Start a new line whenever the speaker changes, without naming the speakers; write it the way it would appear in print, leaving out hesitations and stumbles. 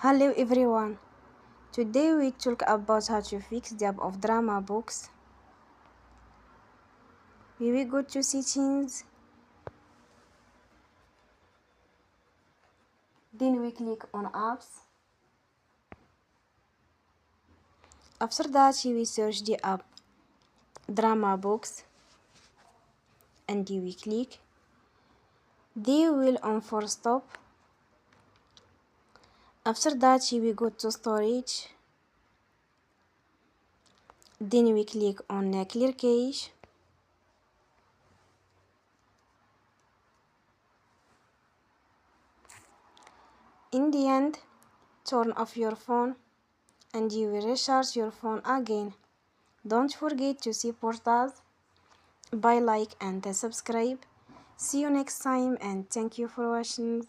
Hello everyone. Today we talk about how to fix the app of DramaBox. We will go to settings. Then we click on apps. After that we search the app DramaBox and we click. They will on for stop. After that we go to storage. Then we click on clear cache. In the end, turn off your phone and you will recharge your phone again. Don't forget to support us by like and subscribe. See you next time and thank you for watching.